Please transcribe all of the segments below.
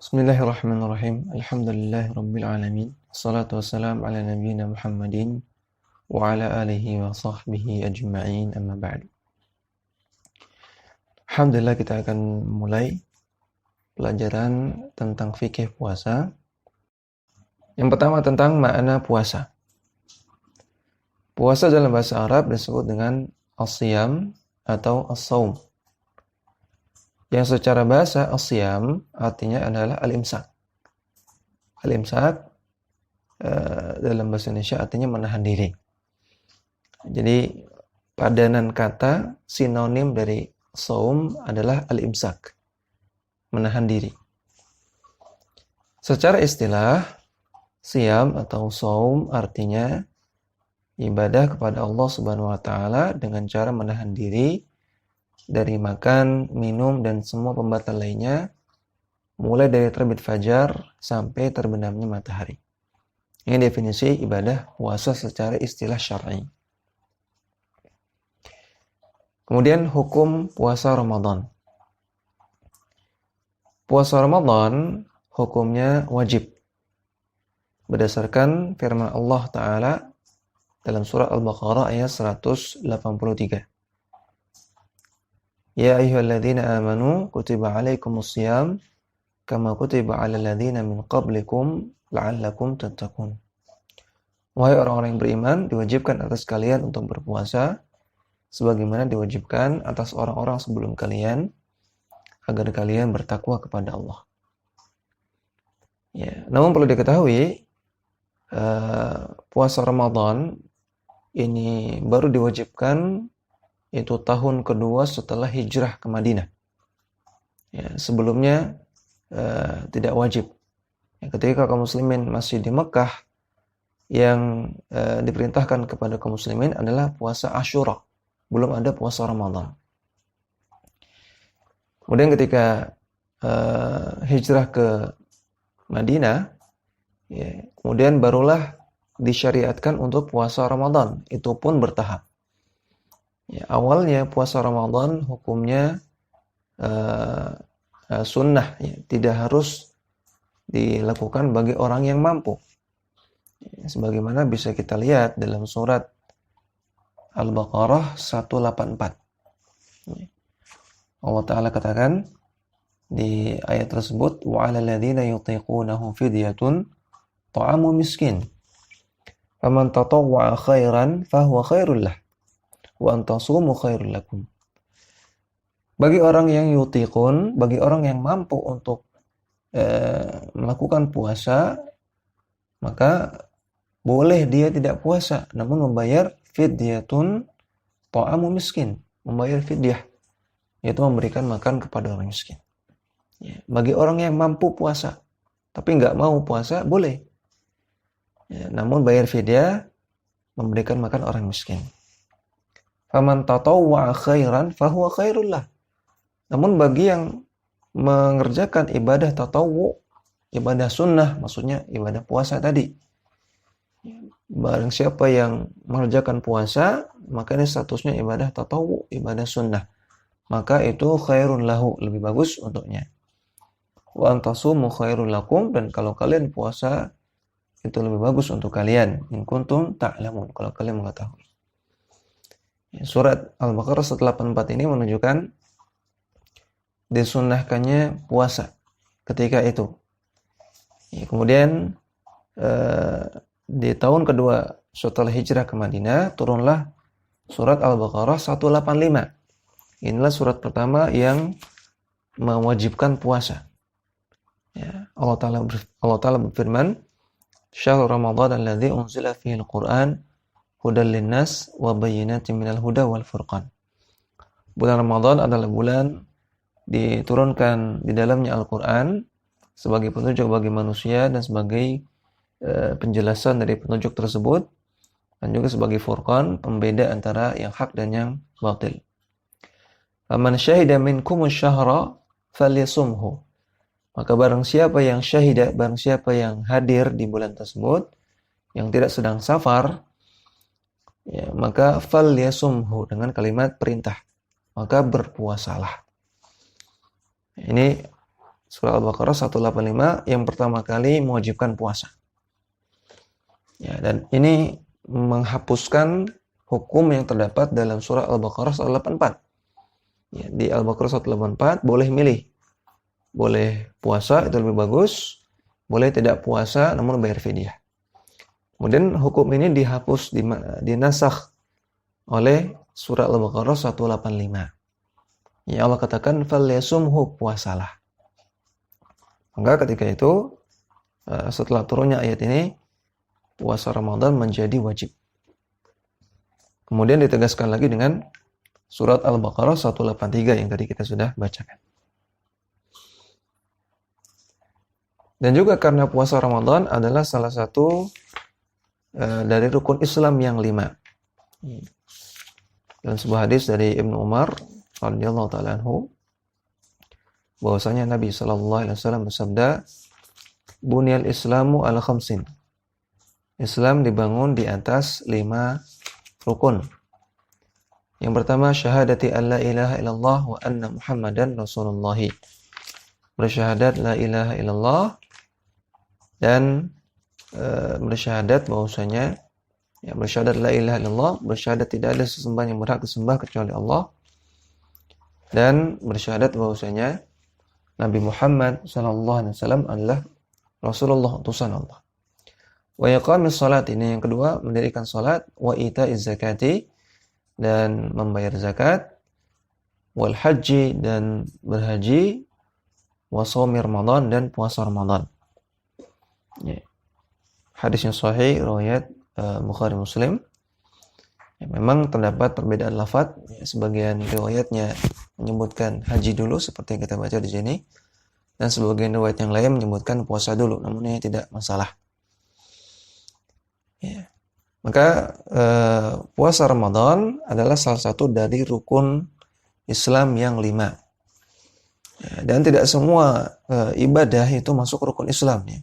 Bismillahirrahmanirrahim. Alhamdulillahirabbil alamin. Wassalatu wassalamu ala nabiyyina Muhammadin wa ala alihi wa sahbihi ajma'in. Amma ba'du. Alhamdulillah, kita akan mulai pelajaran tentang fikih puasa. Yang pertama tentang makna puasa. Puasa dalam bahasa Arab disebut dengan as-siyam atau as-saum. Yang secara bahasa as-siyam artinya adalah al-imsak. Al-imsak dalam bahasa Indonesia artinya menahan diri. Jadi padanan kata sinonim dari saum adalah al-imsak, menahan diri. Secara istilah, siyam atau saum artinya ibadah kepada Allah Subhanahu wa taala dengan cara menahan diri dari makan, minum, dan semua pembatal lainnya, mulai dari terbit fajar sampai terbenamnya matahari. Ini definisi ibadah puasa secara istilah syar'i. Kemudian hukum puasa Ramadan. Puasa Ramadan hukumnya wajib berdasarkan firman Allah Ta'ala dalam surah Al-Baqarah ayat 183. Ya ayyuhalladzina amanu kutiba alaikumusiyam kama kutiba alal ladzina min qablikum la'allakum tattaqun. Wahai orang-orang yang beriman, diwajibkan atas kalian untuk berpuasa sebagaimana diwajibkan atas orang-orang sebelum kalian agar kalian bertakwa kepada Allah. Ya, namun perlu diketahui puasa Ramadan ini baru diwajibkan itu tahun kedua setelah hijrah ke Madinah. Ya, sebelumnya tidak wajib. Ya, ketika kaum muslimin masih di Mekah, yang diperintahkan kepada kaum muslimin adalah puasa Asyura. Belum ada puasa Ramadan. Kemudian ketika hijrah ke Madinah, ya, kemudian barulah disyariatkan untuk puasa Ramadan. Itu pun bertahap. Ya, awalnya puasa Ramadan hukumnya sunnah, ya, tidak harus dilakukan bagi orang yang mampu. Ya, sebagaimana bisa kita lihat dalam surat Al-Baqarah 184. Ya. Allah Ta'ala katakan di ayat tersebut, wa 'alal ladzina yutiqunahu fidyatun ta'amu miskin. Faman tatawwa'a khairan fahuwa khairul lah. Wa antasumu khairul lakum. Bagi orang yang yutiqun, bagi orang yang mampu untuk melakukan puasa, maka boleh dia tidak puasa, namun membayar fidyatun ta'amu miskin, membayar fidyah, yaitu memberikan makan kepada orang miskin. Ya, bagi orang yang mampu puasa, tapi nggak mau puasa, boleh. Ya, namun bayar fidyah, memberikan makan orang miskin. Faman tatawwa'a khairan fahuwa khairul lah. Namun bagi yang mengerjakan ibadah tatawwu, ibadah sunnah, maksudnya ibadah puasa tadi, barang siapa yang mengerjakan puasa, maka ini statusnya ibadah tatawwu, ibadah sunnah, maka itu khairun lahu, lebih bagus untuknya. Wa antasumu khairul lakum, dan kalau kalian puasa itu lebih bagus untuk kalian, in kuntum ta'lamun, kalau kalian mengetahui. Surat Al-Baqarah 184 ini menunjukkan disunnahkannya puasa ketika itu. Ya, kemudian di tahun kedua setelah hijrah ke Madinah turunlah surat Al-Baqarah 185. Inilah surat pertama yang mewajibkan puasa. Ya, Allah Ta'ala berfirman, Syahrul Ramadan alladzi unzila fihi al-Qur'an hudal linnas wa bayyinatin minal huda wal furqan. Bulan Ramadan adalah bulan diturunkan di dalamnya Al-Quran sebagai petunjuk bagi manusia dan sebagai penjelasan dari petunjuk tersebut, dan juga sebagai furqan, pembeda antara yang hak dan yang batil. Faman syahida minkumus syahra falyasumhu. Maka barang siapa yang syahida, barang siapa yang hadir di bulan tersebut, yang tidak sedang safar, ya, maka falyasumhu, dengan kalimat perintah, maka berpuasalah. Ini Surah Al-Baqarah 185 yang pertama kali mewajibkan puasa. Ya, dan ini menghapuskan hukum yang terdapat dalam surah Al-Baqarah 184. Ya, di Al-Baqarah 184 boleh milih. Boleh puasa, itu lebih bagus. Boleh tidak puasa namun bayar fidyah. Kemudian hukum ini dihapus, dinasakh oleh surah Al-Baqarah 185. Ya, Allah katakan falyasumhu, puasalah. Maka ketika itu setelah turunnya ayat ini, puasa Ramadan menjadi wajib. Kemudian ditegaskan lagi dengan surat Al-Baqarah 183 yang tadi kita sudah bacakan. Dan juga karena puasa Ramadan adalah salah satu dari rukun Islam yang 5. Dalam sebuah hadis dari Ibnu Umar radhiyallahu taala anhu, bahwasanya Nabi sallallahu alaihi wasallam bersabda, "Bunyal Islamu ala khamsin." Islam dibangun di atas 5 rukun. Yang pertama, syahadati an la ilaha illallah wa anna Muhammadan Rasulullah. Bersyahadat la ilaha illallah dan bersyahadat bahwasanya bersyahadat la ilaha illallah, bersyahadat tidak ada sesembahan yang berhak disembah kecuali Allah, dan bersyahadat bahwasanya Nabi Muhammad sallallahu alaihi wasallam adalah Rasulullah, utusan Allah. Wa iqamis salat, ini yang kedua, mendirikan salat, wa ita'iz zakati, dan membayar zakat, wal haji, dan berhaji, wa shaumi Ramadan, dan puasa Ramadan. Ya. Hadisnya sahih riwayat Bukhari Muslim. Ya, memang terdapat perbedaan lafaz, ya, sebagian riwayatnya menyebutkan haji dulu seperti yang kita baca di sini, dan sebagian riwayat yang lain menyebutkan puasa dulu, namun ini tidak masalah. Ya. Maka puasa Ramadan adalah salah satu dari rukun Islam yang 5. Ya, dan tidak semua ibadah itu masuk rukun Islam. Ya.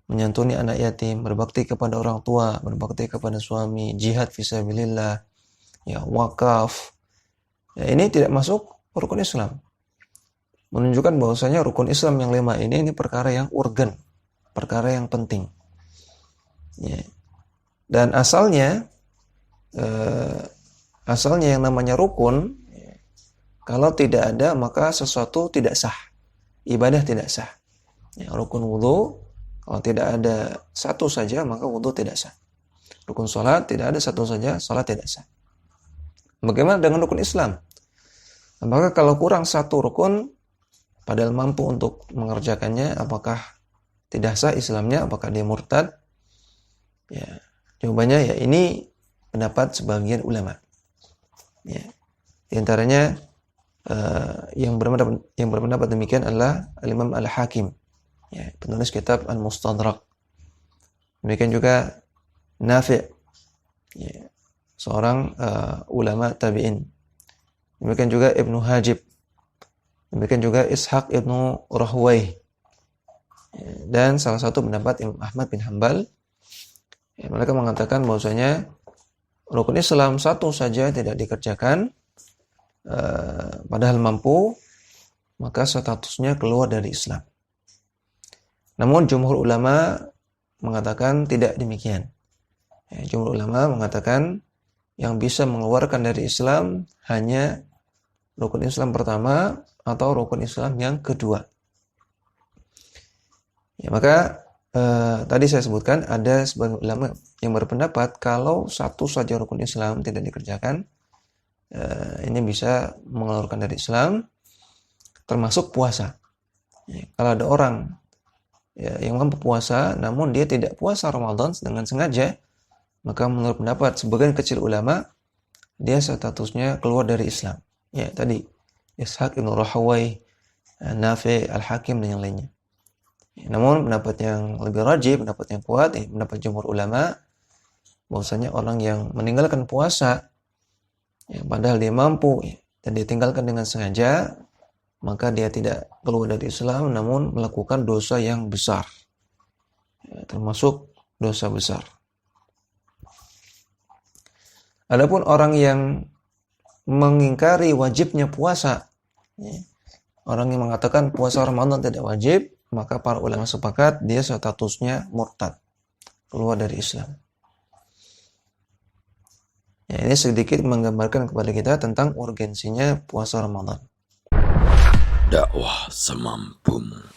Menyantuni anak yatim, berbakti kepada orang tua, berbakti kepada suami, jihad fisabilillah, ya, wakaf. Ya, ini tidak masuk rukun Islam. Menunjukkan bahwasanya rukun Islam yang 5 ini perkara yang urgen, perkara yang penting. Ya. Dan asalnya yang namanya rukun, kalau tidak ada maka sesuatu tidak sah, ibadah tidak sah. Ya, rukun wudu, kalau tidak ada satu saja maka wudu tidak sah. Rukun salat, tidak ada satu saja, salat tidak sah. Bagaimana dengan rukun Islam? Maka kalau kurang satu rukun, padahal mampu untuk mengerjakannya, apakah tidak sah Islamnya? Apakah dia murtad? Ya, jawabannya ya ini pendapat sebagian ulama. Ya, di antaranya yang berpendapat demikian adalah Al-Imam Al-Hakim, ya, penulis kitab Al-Mustadrak. Demikian juga Nafi', ya, seorang ulama tabi'in. Demikian juga Ibnu Hajib. Demikian juga Ishaq Ibnu Rahwayh. Ya, dan salah satu pendapat Imam Ahmad bin Hanbal, ya, mereka mengatakan bahwasanya rukun Islam satu saja tidak dikerjakan, padahal mampu, maka statusnya keluar dari Islam. Namun jumhur ulama mengatakan tidak demikian. Ya, jumhur ulama mengatakan yang bisa mengeluarkan dari Islam hanya rukun Islam pertama atau rukun Islam yang kedua. Ya, maka tadi saya sebutkan ada sebagian ulama yang berpendapat kalau satu saja rukun Islam tidak dikerjakan, ini bisa mengeluarkan dari Islam, termasuk puasa. Ya, kalau ada orang, ya, yang mampu puasa namun dia tidak puasa Ramadan dengan sengaja, maka menurut pendapat sebagian kecil ulama, dia statusnya keluar dari Islam. Ya, tadi Ishaq Ibnu Rahawayh, Nafi', Al-Hakim, dan yang lainnya. Ya, namun pendapat yang lebih rajih, pendapat yang kuat, pendapat jumhur ulama, bahwasanya orang yang meninggalkan puasa, ya, padahal dia mampu, ya, dan dia tinggalkan dengan sengaja, maka dia tidak keluar dari Islam, namun melakukan dosa yang besar, ya, termasuk dosa besar. Adapun orang yang mengingkari wajibnya puasa, ya, Orang yang mengatakan puasa Ramadan tidak wajib, maka para ulama sepakat dia statusnya murtad, keluar dari Islam. Ya, ini sedikit menggambarkan kepada kita tentang urgensinya puasa Ramadan. Dakwah semampumu.